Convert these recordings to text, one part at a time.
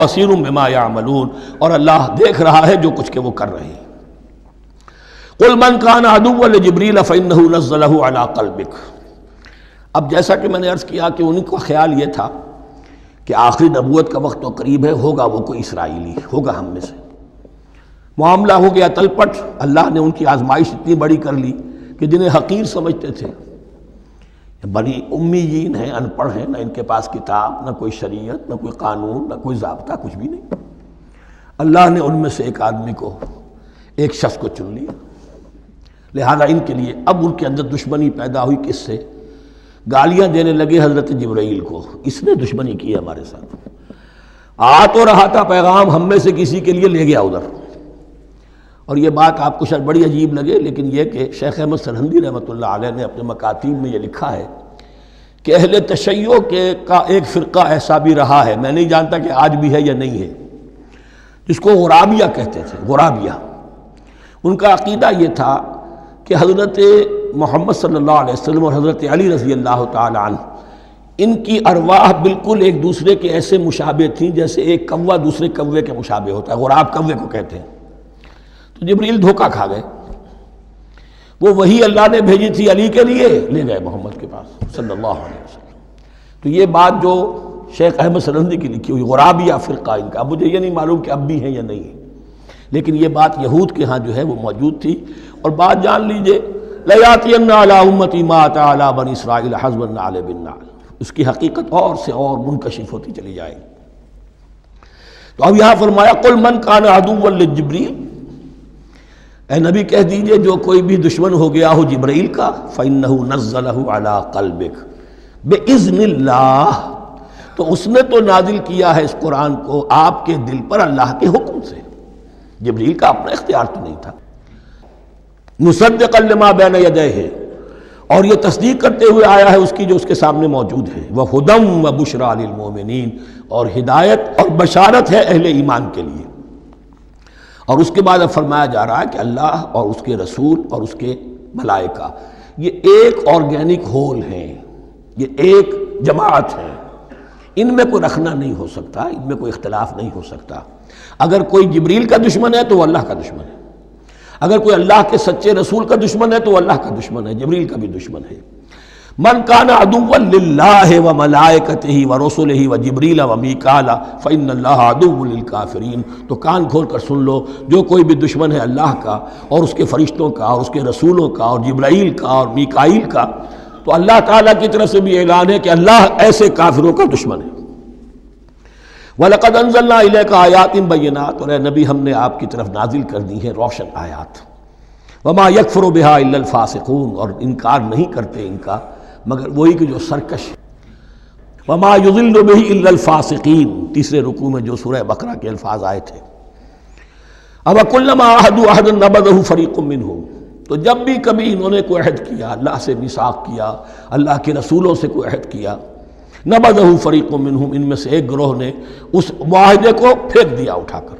بصیر بما یعملون، اور اللہ دیکھ رہا ہے جو کچھ کہ وہ کر رہے ہیں۔ قل من کان عدوا لجبریل فانہ نزلہ علی قلبک۔ اب جیسا کہ میں نے عرض کیا کہ ان کا خیال یہ تھا کہ آخری نبوت کا وقت تو قریب ہے، ہوگا وہ کوئی اسرائیلی، ہوگا ہم میں سے۔ معاملہ ہو گیا تلپٹ، اللہ نے ان کی آزمائش اتنی بڑی کر لی کہ جنہیں حقیر سمجھتے تھے، بڑی امیین ہیں، ان پڑھ ہیں، نہ ان کے پاس کتاب، نہ کوئی شریعت، نہ کوئی قانون، نہ کوئی ضابطہ، کچھ بھی نہیں، اللہ نے ان میں سے ایک آدمی کو، ایک شخص کو چن لیا۔ لہذا ان کے لیے اب ان کے اندر دشمنی پیدا ہوئی، کس سے؟ گالیاں دینے لگے حضرت جبرائیل کو، اس نے دشمنی کی ہمارے ساتھ، آ تو رہا تھا پیغام ہم میں سے کسی کے لیے، لے گیا ادھر۔ اور یہ بات آپ کو شاید بڑی عجیب لگے، لیکن یہ کہ شیخ احمد سرہندی رحمۃ اللہ علیہ نے اپنے مکاتیب میں یہ لکھا ہے کہ اہل تشیع کا ایک فرقہ ایسا بھی رہا ہے، میں نہیں جانتا کہ آج بھی ہے یا نہیں ہے، جس کو غرابیہ کہتے تھے۔ غرابیہ، ان کا عقیدہ یہ تھا کہ حضرت محمد صلی اللہ علیہ وسلم اور حضرت علی رضی اللہ تعالی عنہ، ان کی ارواح بالکل ایک دوسرے کے ایسے مشابہ تھیں جیسے ایک کوا دوسرے کوے کے مشابہ ہوتا ہے، غراب کوے کو کہتے ہیں۔ تو جبریل دھوکہ کھا گئے، وہ وہی اللہ نے بھیجی تھی علی کے لیے، لے گئے محمد کے پاس صلی اللہ علیہ وسلم۔ تو یہ بات جو شیخ احمد سرہندی کی لکھی ہوئی غرابیہ فرقہ ان کا، مجھے یہ نہیں معلوم کہ اب بھی ہے یا نہیں ہے، لیکن یہ بات یہود کے ہاں جو ہے وہ موجود تھی۔ اور بات جان لیجئے، لَيَأْتِيَنَّ عَلَىٰ أُمَّتِي مَا أَتَىٰ عَلَىٰ بَنِي إِسْرَائِيلَ حَسْبَ النَّعْلِ بِالنَّعْلِ، اس کی حقیقت اور سے اور منکشف ہوتی چلی جائے گی۔ تو اب یہاں فرمایا قُلْ مَنْ كَانَ عَدُوًّا لِجِبْرِيلَ، اے نبی کہہ دیجئے جو کوئی بھی دشمن ہو گیا ہو جبرائیل کا، فَإِنَّهُ نَزَّلَهُ عَلَىٰ قَلْبِكَ بِإِذْنِ اللَّهِ، تو اس نے تو نازل کیا ہے اس قرآن کو آپ کے دل پر اللہ کے حکم سے، جبرائیل کا اپنا اختیار تو نہیں تھا۔ مُصَدِّقًا لِمَا بَيْنَ يَدَيْهِ، اور یہ تصدیق کرتے ہوئے آیا ہے اس کی جو اس کے سامنے موجود ہے، وَهُدًى وَبُشْرَىٰ لِلْمُؤْمِنِينَ، اور ہدایت اور بشارت ہے اہل ایمان کے لیے۔ اور اس کے بعد اب فرمایا جا رہا ہے کہ اللہ اور اس کے رسول اور اس کے ملائکہ یہ ایک آرگینک ہول ہیں، یہ ایک جماعت ہے، ان میں کوئی رکھنا نہیں ہو سکتا، ان میں کوئی اختلاف نہیں ہو سکتا۔ اگر کوئی جبریل کا دشمن ہے تو وہ اللہ کا دشمن ہے، اگر کوئی اللہ کے سچے رسول کا دشمن ہے تو وہ اللہ کا دشمن ہے، جبریل کا بھی دشمن ہے۔ من کان عدوا للہ وملائکتہ ورسلہ وجبریل ومیکال فإن اللہ عدو للکافرین، تو کان کھول کر سن لو، جو کوئی بھی دشمن ہے اللہ کا اور اس کے فرشتوں کا اور اس کے رسولوں کا اور جبرائیل کا اور میکائیل کا، تو اللہ تعالیٰ کی طرف سے بھی اعلان ہے کہ اللہ ایسے کافروں کا دشمن ہے۔ وَلَقَدْ أَنزَلْنَا إِلَيْكَ آيَاتٍ بَيِّنَاتٍ، اور اے نبی ہم نے آپ کی طرف نازل کر دی ہیں روشن آیات۔ وَمَا يَكْفُرُ بِهَا إِلَّا الْفَاسِقُونَ، اور انکار نہیں کرتے ان کا مگر وہی کہ جو سرکش۔ وَمَا يُضِلُّ بِهِ إِلَّا الْفَاسِقِينَ، تیسرے رکوع میں جو سورہ بقرہ کے الفاظ آئے تھے۔ أَوَكُلَّمَا عَاهَدُوا عَهْدًا نَبَذَهُ فَرِيقٌ مِّنْهُمْ، تو جب بھی کبھی انہوں نے کوئی عہد کیا، اللہ سے میثاق کیا، اللہ کے رسولوں سے کوئی عہد کیا، نَبَذَهُ فَرِيقٌ مِّنْهُمْ، ان میں سے ایک گروہ نے اس معاہدے کو پھینک دیا اٹھا کر۔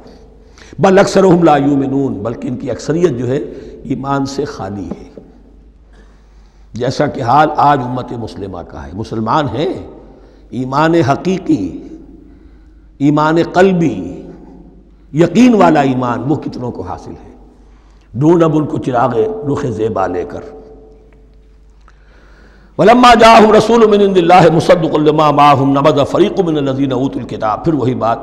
بل اکثرهم لا یؤمنون، بلکہ ان کی اکثریت جو ہے ایمان سے خالی ہے، جیسا کہ حال آج امت مسلمہ کا ہے۔ مسلمان ہیں، ایمان حقیقی، ایمان قلبی، یقین والا ایمان وہ کتنوں کو حاصل ہے؟ ڈھونڈ اب ان کو چراغ رخ زیبا لے کر۔ وَلَمَّا جَاءَهُمْ رَسُولٌ مِّنْ عِندِ اللَّهِ مُصَدِّقٌ لِمَا مَعَهُمْ نَبَذَ فَرِيقٌ مِّنَ الَّذِينَ أُوتُوا الْكِتَابَ، پھر وہی بات،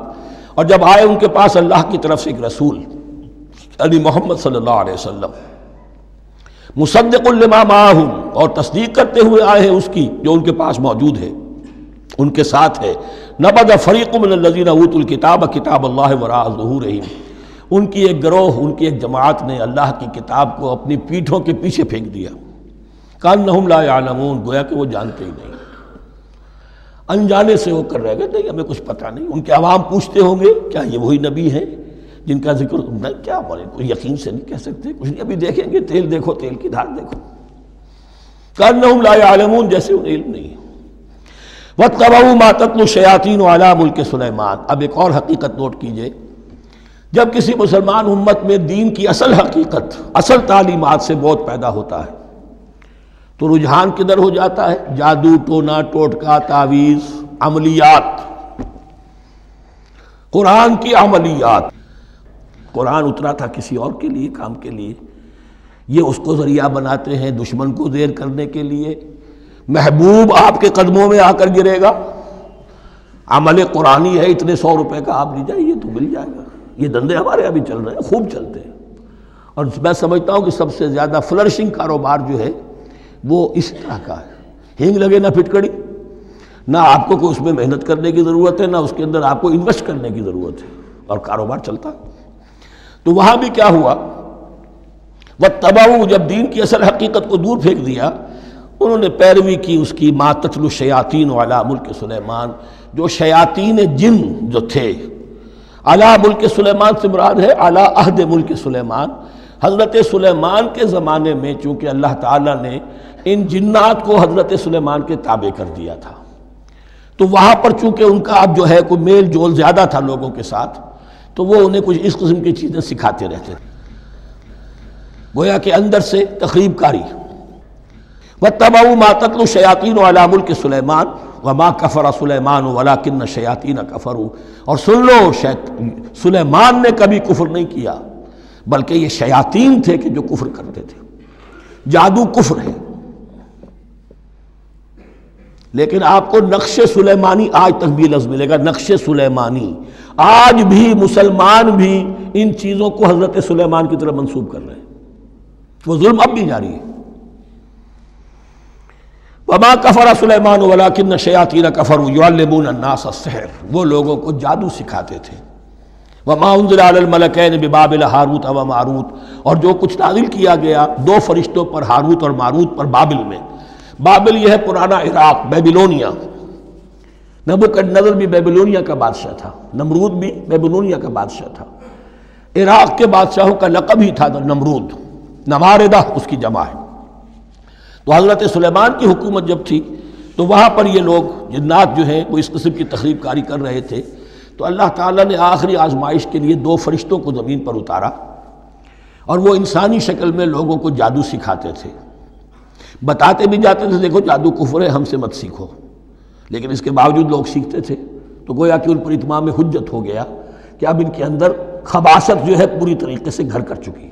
اور جب آئے ان کے پاس اللہ کی طرف سے ایک رسول یعنی محمد صلی اللہ علیہ وسلم، مصدق لما معہم، اور تصدیق کرتے ہوئے آئے ہیں اس کی جو ان کے پاس موجود ہے، ان کے ساتھ ہے، نبذ فریق من الذین اوتوا الکتاب کتاب اللہ وراء ظہورہم، ان کی ایک گروہ، ان کی ایک جماعت نے اللہ کی کتاب کو اپنی پیٹھوں کے پیچھے پھینک دیا، کانہم لا یعلمون، گویا کہ وہ جانتے ہی نہیں، انجانے سے ہو کر رہ گئے، نہیں ہمیں کچھ پتہ نہیں۔ ان کے عوام پوچھتے ہوں گے کیا یہ وہی نبی ہیں جن کا ذکر نہیں، کیا بولے، کوئی یقین سے نہیں کہہ سکتے، کچھ نہیں، ابھی دیکھیں گے، تیل دیکھو، تیل کی دھار دیکھو، کانہم لا یعلمون، جیسے انہیں علم نہیں۔ واتبعوا ما تتلو الشیاطین علی ملک سلیمان، اب ایک اور حقیقت نوٹ کیجئے، جب کسی مسلمان امت میں دین کی اصل حقیقت، اصل تعلیمات سے بہت پیدا ہوتا ہے تو رجحان کدھر ہو جاتا ہے؟ جادو، ٹونا ٹوٹکا، تعویذ، عملیات۔ قرآن کی عملیات، قرآن اترا تھا کسی اور کے لیے، کام کے لیے، یہ اس کو ذریعہ بناتے ہیں دشمن کو زیر کرنے کے لیے۔ محبوب آپ کے قدموں میں آ کر گرے گا، عمل قرآنی ہے، اتنے 100 روپے کا آپ لے جائیے تو مل جائے گا۔ یہ دندے ہمارے ابھی چل رہے ہیں، خوب چلتے ہیں، اور میں سمجھتا ہوں کہ سب سے زیادہ فلرشنگ کاروبار جو ہے وہ اس طرح کا ہے۔ ہینگ لگے نہ پھٹکڑی، نہ آپ کو کوئی اس میں محنت کرنے کی ضرورت ہے، نہ اس کے اندر آپ کو انویسٹ کرنے کی ضرورت ہے، اور کاروبار چلتا۔ تو وہاں بھی کیا ہوا، وَاتَّبَعُوا، جب دین کی اصل حقیقت کو دور پھینک دیا، انہوں نے پیروی کی اس کی مَا تَتْلُو الشَّيَاطِينُ عَلَىٰ مُلْكِ سلیمان، جو شیاطین جن جو تھے، عَلَىٰ مُلْكِ سلیمان سے مراد ہے عَلَىٰ عہد ملک سلیمان، حضرت سلیمان کے زمانے میں چونکہ اللہ تعالیٰ نے ان جنات کو حضرت سلیمان کے تابع کر دیا تھا، تو وہاں پر چونکہ ان کا اب جو ہے کوئی میل جول زیادہ تھا لوگوں کے ساتھ، تو وہ انہیں کچھ اس قسم کی چیزیں سکھاتے رہتے تھے، گویا کہ اندر سے تخریب کاری۔ وَاتَّبَعُوا مَا تَتْلُو الشَّيَاطِينُ عَلَىٰ مُلْكِ سُلَيْمَانَ وَمَا كَفَرَ سُلَيْمَانُ وَلَٰكِنَّ الشَّيَاطِينَ كَفَرُوا، اور سن لو سلیمان نے کبھی کفر نہیں کیا، بلکہ یہ شیاطین تھے کہ جو کفر کرتے تھے۔ جادو کفر ہے، لیکن آپ کو نقش سلیمانی آج تک بھی لفظ ملے گا، نقش سلیمانی۔ آج بھی مسلمان بھی ان چیزوں کو حضرت سلیمان کی طرف منسوب کر رہے ہیں، وہ ظلم اب بھی جاری ہے۔ وَمَا كَفَرَ سُلَيْمَانُ وَلَٰكِنَّ الشَّيَاطِينَ كَفَرُوا يُعَلِّمُونَ النَّاسَ السِّحْرَ، وہ لوگوں کو جادو سکھاتے تھے۔ وَمَا أُنزِلَ عَلَى الْمَلَكَيْنِ بِبَابِلَ هَارُوتَ وَمَارُوتَ، اور جو کچھ نازل کیا گیا 2 فرشتوں پر، ہاروت اور ماروت پر، بابل میں۔ بابل یہ ہے پرانا عراق، بیبلونیا۔ نبوکدنضر بھی بیبلونیا کا بادشاہ تھا، نمرود بھی بیبلونیا کا بادشاہ تھا۔ عراق کے بادشاہوں کا لقب ہی تھا نمرود، نماردہ اس کی جمع ہے۔ تو حضرت سلیمان کی حکومت جب تھی تو وہاں پر یہ لوگ جنات جو ہیں وہ اس قسم کی تخریب کاری کر رہے تھے، تو اللہ تعالیٰ نے آخری آزمائش کے لیے 2 فرشتوں کو زمین پر اتارا، اور وہ انسانی شکل میں لوگوں کو جادو سکھاتے تھے، بتاتے بھی جاتے تھے دیکھو جادو کفر ہے، ہم سے مت سیکھو، لیکن اس کے باوجود لوگ سیکھتے تھے، تو گویا کہ ان پر اتمام حجت ہو گیا کہ اب ان کے اندر خباثت جو ہے پوری طریقے سے گھر کر چکی ہے۔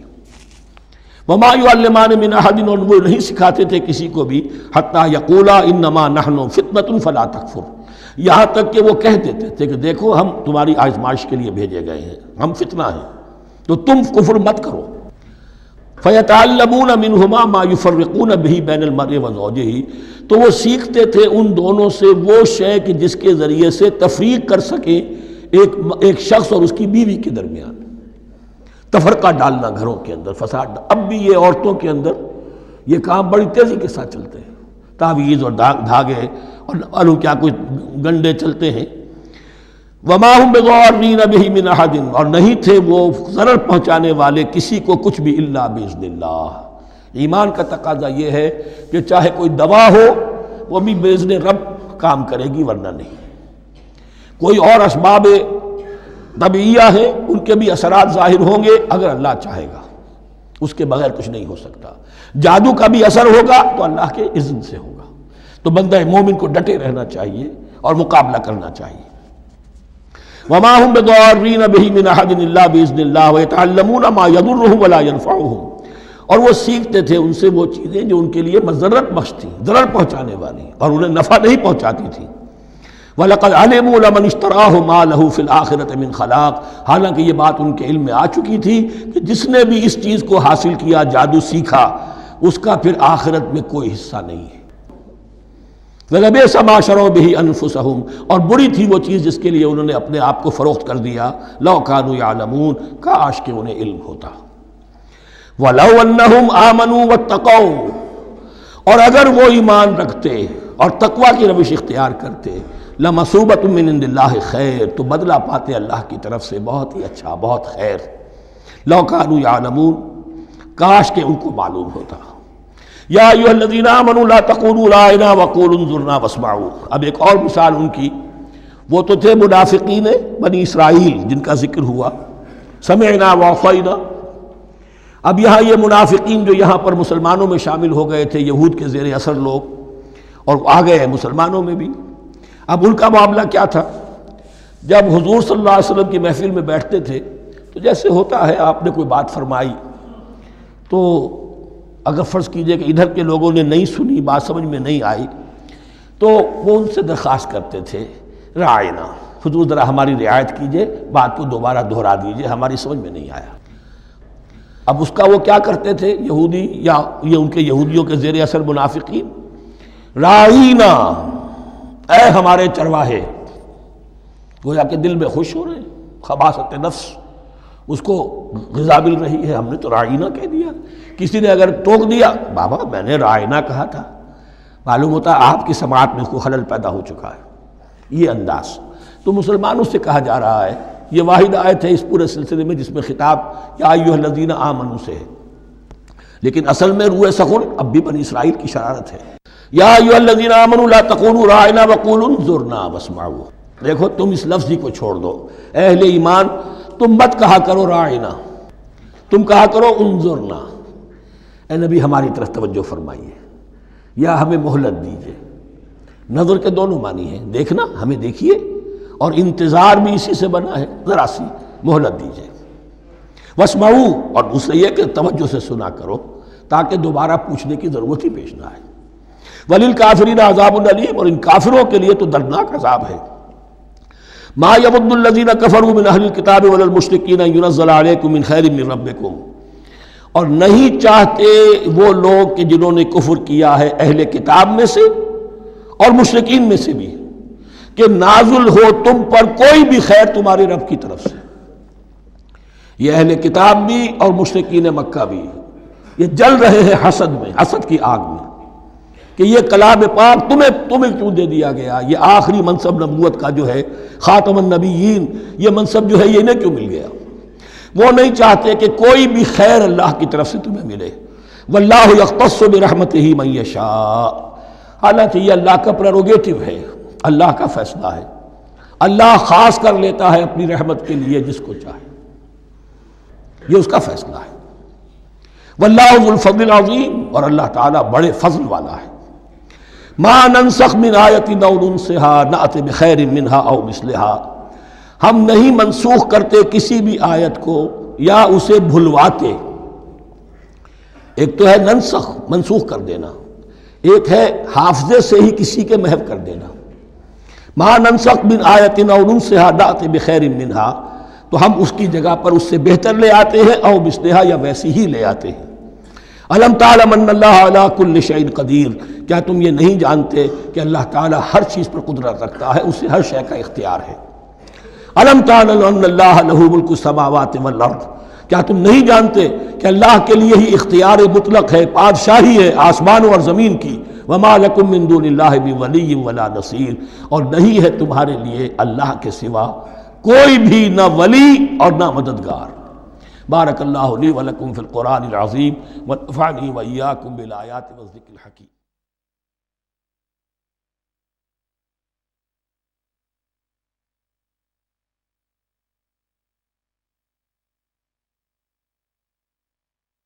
وَمَا يُعَلِّمَانِ مِنْ أَحَدٍ، اور وہ نہیں سکھاتے تھے کسی کو بھی، حَتَّى يَقُولَا إِنَّمَا نَحْنُ فِتْنَةٌ فَلَا تَكْفُرْ، یہاں تک کہ وہ کہہ دیتے تھے کہ دیکھو ہم تمہاری آزمائش کے لیے بھیجے گئے ہیں، ہم فتنہ ہیں، تو تم کفر مت کرو۔ فَيَتَعَلَّمُونَ مِنْهُمَا مَا يُفَرِّقُونَ بِهِ بَيْنَ الْمَرْءِ وَزَوْجِهِ، تو وہ سیکھتے تھے ان دونوں سے وہ شے کہ جس کے ذریعے سے تفریق کر سکیں ایک شخص اور اس کی بیوی کے درمیان، تفرقہ ڈالنا گھروں کے اندر، فساد۔ اب بھی یہ عورتوں کے اندر یہ کام بڑی تیزی کے ساتھ چلتے ہیں، تعویذ اور دھاگے اور معلوم کیا کوئی گنڈے چلتے ہیں۔ وَمَا هُمْ بِضَارِّينَ بِهِ مِنْ أَحَدٍ، اور نہیں تھے وہ ضرر پہنچانے والے کسی کو کچھ بھی، إِلَّا بِإِذْنِ اللَّهِ۔ ایمان کا تقاضا یہ ہے کہ چاہے کوئی دوا ہو وہ بھی بِإِذْنِ رب کام کرے گی، ورنہ نہیں۔ کوئی اور اسباب طبیعیہ ہیں، ان کے بھی اثرات ظاہر ہوں گے اگر اللہ چاہے گا، اس کے بغیر کچھ نہیں ہو سکتا۔ جادو کا بھی اثر ہوگا تو اللہ کے اذن سے ہوگا، تو بندہ مومن کو ڈٹے رہنا چاہیے اور مقابلہ کرنا چاہیے۔ وَمَا هُمْ بِضَارِّينَ بِهِ مِنْ أَحَدٍ إِلَّا بِإِذْنِ اللَّهِ وَيَتَعَلَّمُونَ مَا يَضُرُّهُمْ وَلَا يَنْفَعُهُمْ، اور وہ سیکھتے تھے ان سے وہ چیزیں جو ان کے لیے مضرت بخش تھیں، ضرر پہنچانے والی، اور انہیں نفع نہیں پہنچاتی تھی۔ وَلَقَدْ عَلِمُوا لَمَنِ اشْتَرَاهُ مَا لَهُ فِي الْآخِرَةِ مِنْ خَلَاقٍ، حالانکہ یہ بات ان کے علم میں آ چکی تھی کہ جس نے بھی اس چیز کو حاصل کیا، جادو سیکھا، اس کا پھر آخرت میں کوئی حصہ نہیں ہے۔ وَلَبِئْسَ مَا شَرَوْا بِهِ أَنفُسَهُمْ، اور بری تھی وہ چیز جس کے لیے انہوں نے اپنے آپ کو فروخت کر دیا، لَوْ كَانُوا يَعْلَمُونَ، کاش کہ انہیں علم ہوتا۔ وَلَوْ أَنَّهُمْ آمَنُوا وَاتَّقَوْا، اور اگر وہ ایمان رکھتے اور تقوی کی روش اختیار کرتے، لَمَثُوبَةٌ مِّنْ عِندِ اللَّهِ خَيْرٌ، تو بدلہ پاتے اللہ کی طرف سے بہت ہی اچھا، بہت خیر۔ لَوْ كَانُوا يَعْلَمُونَ، کاش کہ ان کو معلوم ہوتا۔ یا ایھا الذین آمنوا لا تقولوا رائنا وقولوا انظرنا واسمعوا، اب ایک اور مثال ان کی، وہ تو تھے منافقین بنی اسرائیل جن کا ذکر ہوا، سمعنا وعصینا۔ اب یہاں یہ منافقین جو یہاں پر مسلمانوں میں شامل ہو گئے تھے، یہود کے زیر اثر لوگ، اور آ گئے ہیں مسلمانوں میں بھی، اب ان کا معاملہ کیا تھا؟ جب حضور صلی اللہ علیہ وسلم کی محفل میں بیٹھتے تھے تو جیسے ہوتا ہے آپ نے کوئی بات فرمائی تو اگر فرض کیجئے کہ ادھر کے لوگوں نے نہیں سنی، بات سمجھ میں نہیں آئی، تو وہ ان سے درخواست کرتے تھے رعاینا، حضور ذرا ہماری رعایت کیجئے، بات کو دوبارہ دہرا دیجئے، ہماری سمجھ میں نہیں آیا۔ اب اس کا وہ کیا کرتے تھے یہودی یا یہ ان کے یہودیوں کے زیر اثر منافقین، رعاینا، اے ہمارے چرواہے، گویا کہ دل میں خوش ہو رہے ہیں، خباثت نفس اس کو غذا مل رہی ہے، ہم نے تو رعاینا کہہ دیا۔ کسی نے اگر ٹوک دیا، بابا میں نے رعاینا کہا تھا، معلوم ہوتا ہے آپ کی سماعت میں کوئی خلل پیدا ہو چکا ہے، یہ انداز۔ تو مسلمانوں سے کہا جا رہا ہے، یہ واحد آیت ہے اس پورے سلسلے میں جس میں خطاب یا ایھا الذین آمنوا سے ہے، لیکن اصل میں روح سخن اب بھی بنی اسرائیل کی شرارت ہے۔ یا ایھا الذین آمنوا لا تقولوا رعاینا وقولوا انظرنا واسمعوا، دیکھو تم اس لفظ ہی کو چھوڑ دو، اہل ایمان تم مت کہا کرو رعاینا، تم کہا کرو انظرنا، اے نبی ہماری طرف توجہ فرمائیے یا ہمیں مہلت دیجیے۔ نظر کے دونوں معنی ہیں، دیکھنا ہمیں دیکھیے، اور انتظار بھی اسی سے بنا ہے، ذرا سی مہلت دیجیے۔ واسمعوا، اور دوسرے یہ کہ توجہ سے سنا کرو تاکہ دوبارہ پوچھنے کی ضرورت ہی پیش نہ آئے۔ وللکافرین عذاب علیم، اور ان کافروں کے لیے تو دردناک عذاب ہے۔ ما یود الذین کفروا من اہل الکتاب ولا المشرکین ان ینزل علیکم من خیر من ربکم، اور نہیں چاہتے وہ لوگ کہ جنہوں نے کفر کیا ہے اہل کتاب میں سے اور مشرکین میں سے بھی، کہ نازل ہو تم پر کوئی بھی خیر تمہارے رب کی طرف سے۔ یہ اہل کتاب بھی اور مشرکین مکہ بھی یہ جل رہے ہیں حسد میں، حسد کی آگ میں، کہ یہ کلام پاک تمہیں کیوں دے دیا گیا، یہ آخری منصب نبوت کا جو ہے خاتم النبیین، یہ منصب جو ہے یہ انہیں کیوں مل گیا۔ وہ نہیں چاہتے کہ کوئی بھی خیر اللہ کی طرف سے تمہیں ملے۔ واللہ یختص برحمتہ من یشاء، حالانکہ یہ اللہ کا پریروگیٹو ہے، اللہ کا فیصلہ ہے، اللہ خاص کر لیتا ہے اپنی رحمت کے لیے جس کو چاہے، یہ اس کا فیصلہ ہے۔ واللہ ذو الفضل العظیم، اور اللہ تعالیٰ بڑے فضل والا ہے۔ ما ننسخ من آیت او ننسها نأت بخیر منها او مثلها، ہم نہیں منسوخ کرتے کسی بھی آیت کو یا اسے بھلواتے۔ ایک تو ہے ننسخ، منسوخ کر دینا، ایک ہے حافظے سے ہی کسی کے محو کر دینا۔ ما ننسخ من آیت او ننسها نأت بخیر منها، تو ہم اس کی جگہ پر اس سے بہتر لے آتے ہیں، او مثلها یا ویسی ہی لے آتے ہیں۔ الم تعلم ان اللہ علی کل شیء قدیر، کیا تم یہ نہیں جانتے کہ اللہ تعالیٰ ہر چیز پر قدرت رکھتا ہے، اسے ہر شے کا اختیار ہے۔ الم تعلم ان اللہ لہ ملک السماوات والارض، کیا تم نہیں جانتے کہ اللہ کے لیے ہی اختیار مطلق ہے، بادشاہی ہے آسمانوں اور زمین کی۔ وما لکم من دون اللہ من ولی ولا نصیر، اور نہیں ہے تمہارے لیے اللہ کے سوا کوئی بھی نہ ولی اور نہ مددگار۔ بارک اللہ لی ولکم فی القرآن العظیم ونفعنی وإیاکم بالآیات والذکر الحکیم۔